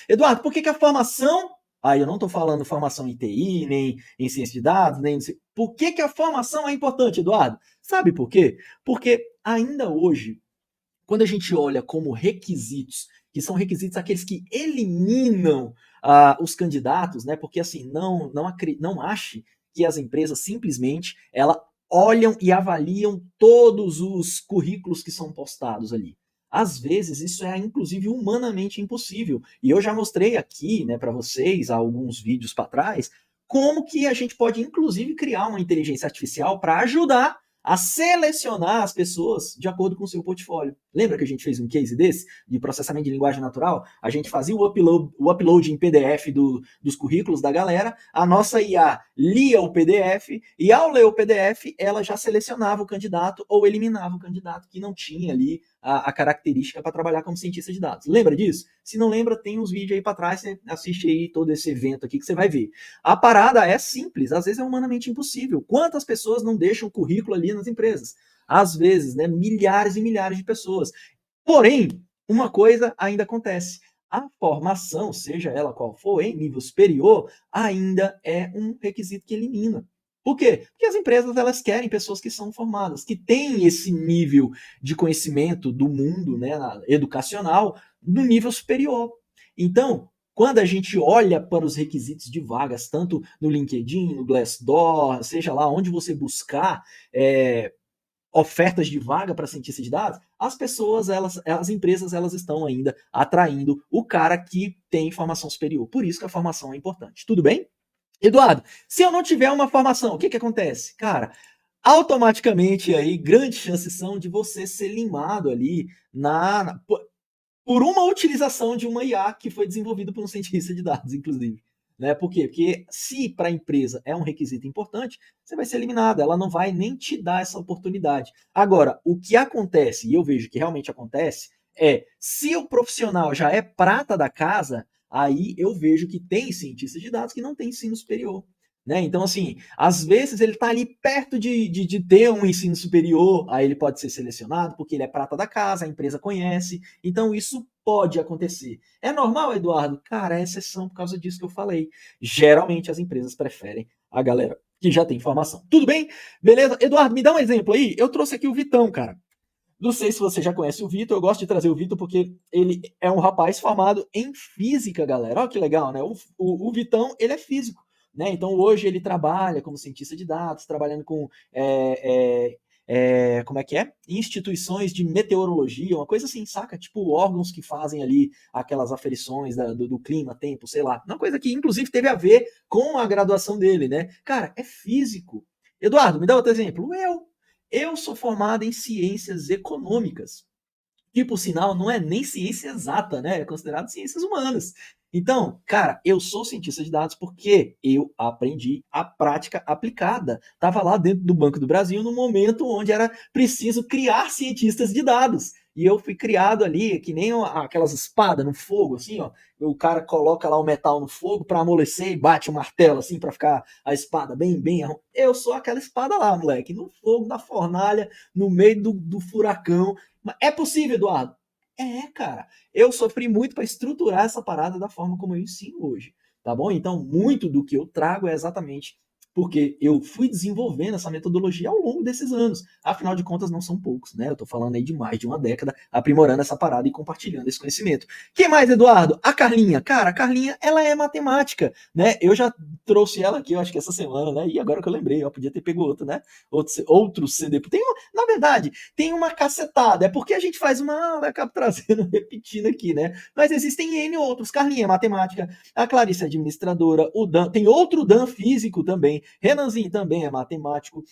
Eduardo, por que que a formação... Aí eu não estou falando formação em TI, nem em ciência de dados, nem... Por que que a formação é importante, Eduardo? Sabe por quê? Porque ainda hoje, quando a gente olha como requisitos, que são requisitos aqueles que eliminam os candidatos, né? Porque assim, não ache que as empresas simplesmente ela olham e avaliam todos os currículos que são postados ali. Às vezes isso é inclusive humanamente impossível. E eu já mostrei aqui, né, para vocês, há alguns vídeos para trás, como que a gente pode inclusive criar uma inteligência artificial para ajudar a selecionar as pessoas de acordo com o seu portfólio. Lembra que a gente fez um case desse, de processamento de linguagem natural? A gente fazia o upload em PDF dos currículos da galera, a nossa IA lia o PDF, e ao ler o PDF, ela já selecionava o candidato ou eliminava o candidato que não tinha ali a característica para trabalhar como cientista de dados. Lembra disso? Se não lembra, tem uns vídeos aí para trás, você assiste aí todo esse evento aqui que você vai ver. A parada é simples, às vezes é humanamente impossível. Quantas pessoas não deixam o currículo ali nas empresas? Às vezes, né, milhares e milhares de pessoas. Porém, uma coisa ainda acontece. A formação, seja ela qual for, em nível superior, ainda é um requisito que elimina. Por quê? Porque as empresas elas querem pessoas que são formadas, que têm esse nível de conhecimento do mundo, né, educacional, no nível superior. Então, quando a gente olha para os requisitos de vagas, tanto no LinkedIn, no Glassdoor, seja lá onde você buscar ofertas de vaga para cientista de dados, as pessoas, as empresas, elas estão ainda atraindo o cara que tem formação superior. Por isso que a formação é importante. Tudo bem? Eduardo, se eu não tiver uma formação, o que que acontece? Cara, automaticamente aí grandes chances são de você ser limado ali por uma utilização de uma IA que foi desenvolvida por um cientista de dados, inclusive. Né? Por quê? Porque se para a empresa é um requisito importante, você vai ser eliminado, ela não vai nem te dar essa oportunidade. Agora, o que acontece, e eu vejo que realmente acontece, é se o profissional já é prata da casa, aí eu vejo que tem cientistas de dados que não têm ensino superior. Né? Então, assim, às vezes ele está ali perto de ter um ensino superior, aí ele pode ser selecionado porque ele é prata da casa, a empresa conhece, então isso pode acontecer. É normal, Eduardo? Cara, é exceção por causa disso que eu falei. Geralmente as empresas preferem a galera que já tem formação. Tudo bem? Beleza? Eduardo, me dá um exemplo aí. Eu trouxe aqui o Vitão, cara. Não sei se você já conhece o Vitor, eu gosto de trazer o Vitor porque ele é um rapaz formado em física, galera. Olha que legal, né? O Vitão, ele é físico, né? Então hoje ele trabalha como cientista de dados, trabalhando com como é que é? Instituições de meteorologia, uma coisa assim, saca? Tipo órgãos que fazem ali aquelas aferições do clima, tempo, sei lá. Uma coisa que inclusive teve a ver com a graduação dele, né? Cara, é físico. Eduardo, me dá outro exemplo. Eu sou formado em ciências econômicas, que por sinal não é nem ciência exata, né? É considerado ciências humanas. Então, cara, eu sou cientista de dados porque eu aprendi a prática aplicada. Estava lá dentro do Banco do Brasil no momento onde era preciso criar cientistas de dados. E eu fui criado ali, que nem aquelas espadas no fogo, assim, ó. O cara coloca lá o metal no fogo para amolecer e bate o martelo, assim, para ficar a espada bem. Eu sou aquela espada lá, moleque, no fogo, na fornalha, no meio do furacão. É possível, Eduardo? É, cara. Eu sofri muito para estruturar essa parada da forma como eu ensino hoje, tá bom? Então, muito do que eu trago é exatamente porque eu fui desenvolvendo essa metodologia ao longo desses anos. Afinal de contas, não são poucos, né? Eu tô falando aí de mais de uma década aprimorando essa parada e compartilhando esse conhecimento. Que mais, Eduardo? A Carlinha. Cara, a Carlinha, ela é matemática, né? Eu já trouxe ela aqui, eu acho que essa semana, né? E agora que eu lembrei, eu podia ter pego outro, né? Outro CD. Na verdade, tem uma cacetada. É porque a gente faz uma aula, acaba trazendo, repetindo aqui, né? Mas existem N outros. Carlinha é matemática, a Clarice é administradora, o Dan, tem outro Dan físico também, Renanzinho também é matemático,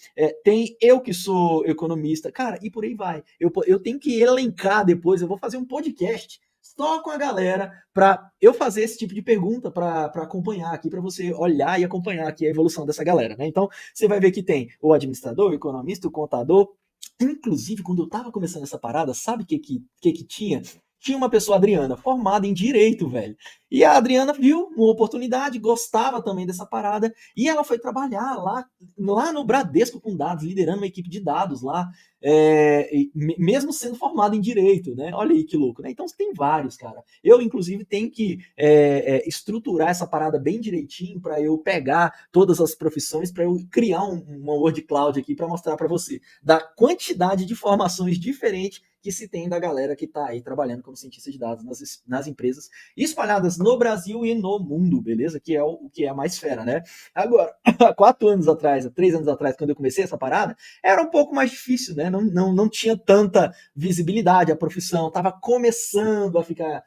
tem eu que sou economista, cara, e por aí vai. Eu tenho que elencar depois, eu vou fazer um podcast só com a galera para eu fazer esse tipo de pergunta para acompanhar aqui, para você olhar e acompanhar aqui a evolução dessa galera, né? Então, você vai ver que tem o administrador, o economista, o contador. Inclusive, quando eu tava começando essa parada, sabe o que tinha? Tinha uma pessoa, Adriana, formada em direito, velho. E a Adriana viu uma oportunidade, gostava também dessa parada, e ela foi trabalhar lá no Bradesco com dados, liderando uma equipe de dados lá. mesmo sendo formado em direito, né? Olha aí que louco, né? Então tem vários, cara. Eu, inclusive, tenho que estruturar essa parada bem direitinho para eu pegar todas as profissões, para eu criar uma word cloud aqui para mostrar para você da quantidade de formações diferentes que se tem da galera que está aí trabalhando como cientista de dados nas empresas espalhadas no Brasil e no mundo, beleza? Que é o que é mais fera, né? Agora, há 4 anos atrás, há 3 anos atrás, quando eu comecei essa parada, era um pouco mais difícil, né? Não tinha tanta visibilidade a profissão, estava começando a ficar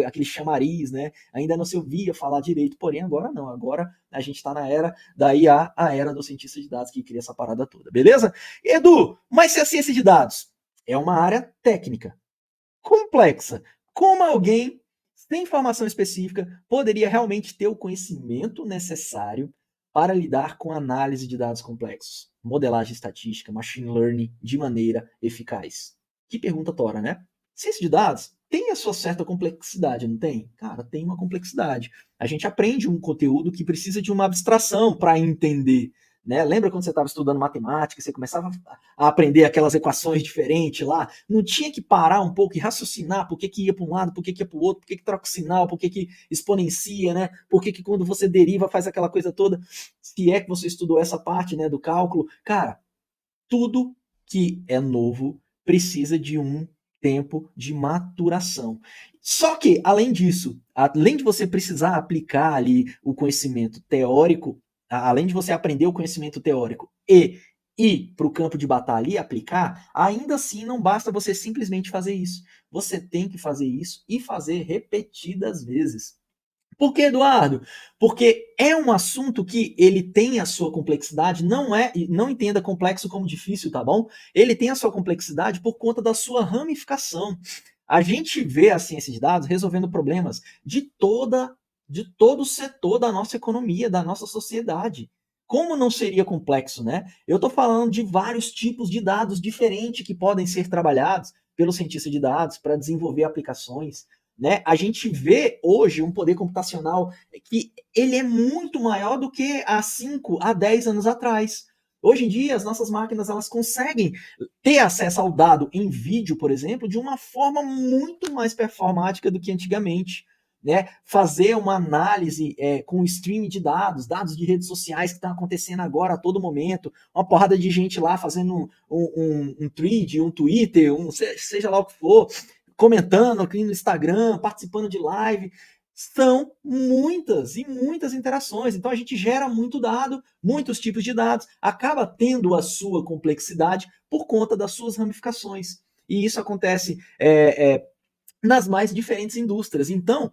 aquele chamariz, né? Ainda não se ouvia falar direito, porém agora não, agora a gente está na era da IA, a era do cientista de dados que cria essa parada toda, beleza? Edu, mas se a ciência de dados é uma área técnica, complexa, como alguém sem formação específica poderia realmente ter o conhecimento necessário para lidar com análise de dados complexos, modelagem estatística, machine learning de maneira eficaz? Que pergunta tora, né? Ciência de dados tem a sua certa complexidade, não tem? Cara, tem uma complexidade. A gente aprende um conteúdo que precisa de uma abstração para entender. Né? Lembra quando você estava estudando matemática, você começava a aprender aquelas equações diferentes lá? Não tinha que parar um pouco e raciocinar por que ia para um lado, por que ia para o outro, por que troca o sinal, por que exponencia, né? Por que quando você deriva faz aquela coisa toda? Se é que você estudou essa parte, né, do cálculo. Cara, tudo que é novo precisa de um tempo de maturação. Só que, além disso, além de você precisar aplicar ali o conhecimento teórico, além de você aprender o conhecimento teórico e ir para o campo de batalha e aplicar, ainda assim não basta você simplesmente fazer isso. Você tem que fazer isso e fazer repetidas vezes. Por que, Eduardo? Porque é um assunto que ele tem a sua complexidade, não entenda complexo como difícil, tá bom? Ele tem a sua complexidade por conta da sua ramificação. A gente vê a ciência de dados resolvendo problemas de todo o setor da nossa economia, da nossa sociedade. Como não seria complexo, né? Eu estou falando de vários tipos de dados diferentes que podem ser trabalhados pelo cientista de dados para desenvolver aplicações. Né? A gente vê hoje um poder computacional que ele é muito maior do que há 5 a 10 anos atrás. Hoje em dia, as nossas máquinas elas conseguem ter acesso ao dado em vídeo, por exemplo, de uma forma muito mais performática do que antigamente. Né? Fazer uma análise com streaming de dados de redes sociais que estão acontecendo agora a todo momento, uma porrada de gente lá fazendo um tweet, um Twitter, seja lá o que for, comentando aqui no Instagram, participando de live. São muitas e muitas interações. Então a gente gera muito dado, muitos tipos de dados, acaba tendo a sua complexidade por conta das suas ramificações. E isso acontece nas mais diferentes indústrias. Então,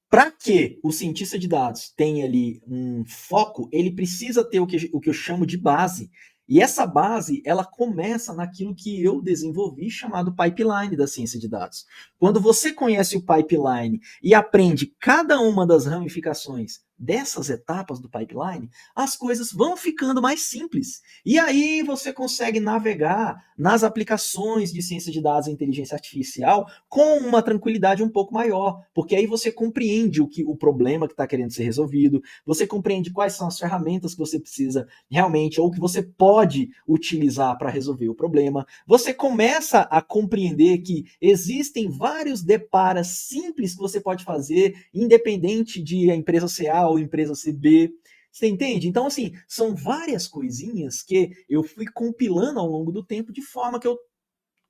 para que o cientista de dados tenha ali um foco, ele precisa ter o que eu chamo de base. E essa base, ela começa naquilo que eu desenvolvi, chamado pipeline da ciência de dados. Quando você conhece o pipeline e aprende cada uma das ramificações dessas etapas do pipeline, as coisas vão ficando mais simples. E aí você consegue navegar nas aplicações de ciência de dados e inteligência artificial com uma tranquilidade um pouco maior, porque aí você compreende o problema que está querendo ser resolvido, você compreende quais são as ferramentas que você precisa realmente, ou que você pode utilizar para resolver o problema. Você começa a compreender que existem vários deparas simples que você pode fazer, independente de a empresa ser A ou empresa ser B. Você entende? Então, assim, são várias coisinhas que eu fui compilando ao longo do tempo de forma que eu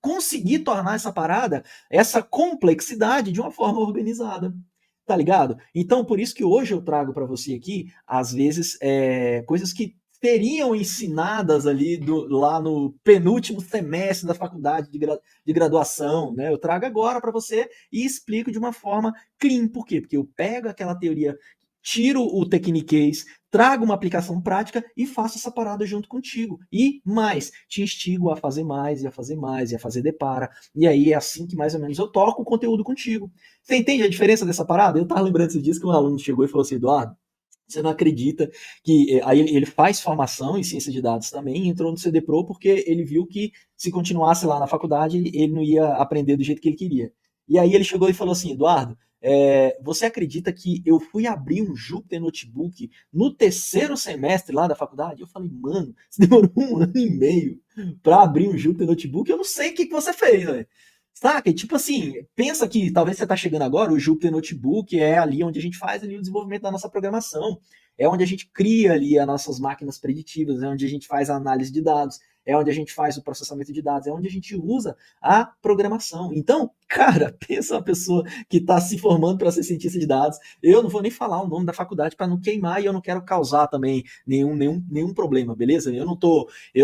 consegui tornar essa parada, essa complexidade de uma forma organizada. Tá ligado? Então, por isso que hoje eu trago para você aqui, às vezes, coisas que seriam ensinadas ali lá no penúltimo semestre da faculdade de graduação, né? Eu trago agora para você e explico de uma forma clean. Por quê? Porque eu pego aquela teoria, tiro o techniquez, trago uma aplicação prática e faço essa parada junto contigo. E mais, te instigo a fazer mais, e a fazer mais, e a fazer depara. E aí é assim que mais ou menos eu toco o conteúdo contigo. Você entende a diferença dessa parada? Eu tava lembrando esses dias que um aluno chegou e falou assim, Eduardo, você não acredita que... Aí ele faz formação em ciência de dados também, entrou no CD Pro porque ele viu que se continuasse lá na faculdade, ele não ia aprender do jeito que ele queria. E aí ele chegou e falou assim, Eduardo, Você acredita que eu fui abrir um Jupyter Notebook no terceiro semestre lá da faculdade? Eu falei, mano, você demorou 1 ano e meio para abrir um Jupyter Notebook, eu não sei o que você fez, velho. Saca? E, tipo assim, pensa que talvez você tá chegando agora, o Jupyter Notebook é ali onde a gente faz ali o desenvolvimento da nossa programação. É onde a gente cria ali as nossas máquinas preditivas, é onde a gente faz a análise de dados, é onde a gente faz o processamento de dados, é onde a gente usa a programação. Então, cara, pensa uma pessoa que está se formando para ser cientista de dados. Eu não vou nem falar o nome da faculdade para não queimar e eu não quero causar também nenhum problema, beleza? Eu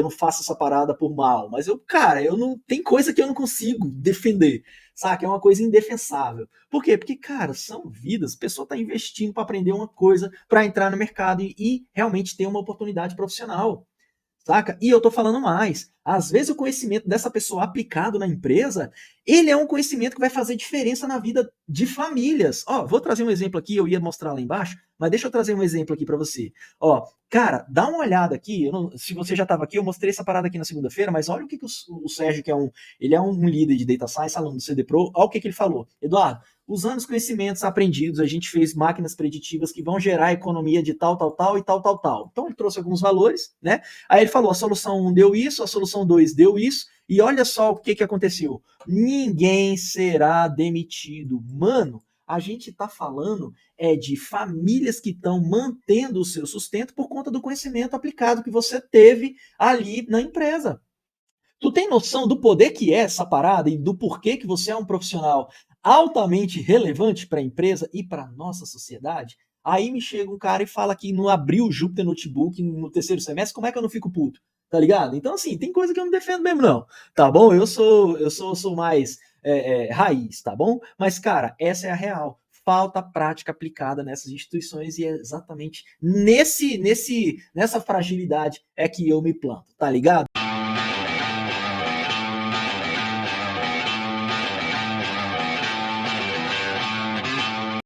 não faço essa parada por mal, mas cara, eu não tem coisa que eu não consigo defender. Saca? É uma coisa indefensável. Por quê? Porque, cara, são vidas. A pessoa está investindo para aprender uma coisa, para entrar no mercado e realmente ter uma oportunidade profissional. Saca? E eu tô falando mais. Às vezes o conhecimento dessa pessoa aplicado na empresa, ele é um conhecimento que vai fazer diferença na vida de famílias. Ó, vou trazer um exemplo aqui, eu ia mostrar lá embaixo, mas deixa eu trazer um exemplo aqui para você. Ó, cara, dá uma olhada aqui, se você já estava aqui, eu mostrei essa parada aqui na segunda-feira, mas olha o que o Sérgio, que ele é um líder de Data Science, aluno do CD Pro, olha o que ele falou. Eduardo, usando os conhecimentos aprendidos, a gente fez máquinas preditivas que vão gerar economia de tal, tal, tal e tal, tal, tal. Então ele trouxe alguns valores, né? Aí ele falou, a solução 1 deu isso, a solução 2 deu isso, e olha só o que aconteceu. Ninguém será demitido. Mano, a gente está falando de famílias que estão mantendo o seu sustento por conta do conhecimento aplicado que você teve ali na empresa. Tu tem noção do poder que é essa parada e do porquê que você é um profissional altamente relevante para a empresa e para a nossa sociedade? Aí me chega um cara e fala que não abriu o Jupyter Notebook no terceiro semestre, como é que eu não fico puto? Tá ligado? Então, assim, tem coisa que eu não defendo mesmo, não. Tá bom? Eu sou mais raiz, tá bom? Mas, cara, essa é a real. Falta prática aplicada nessas instituições e é exatamente nessa fragilidade é que eu me planto, tá ligado?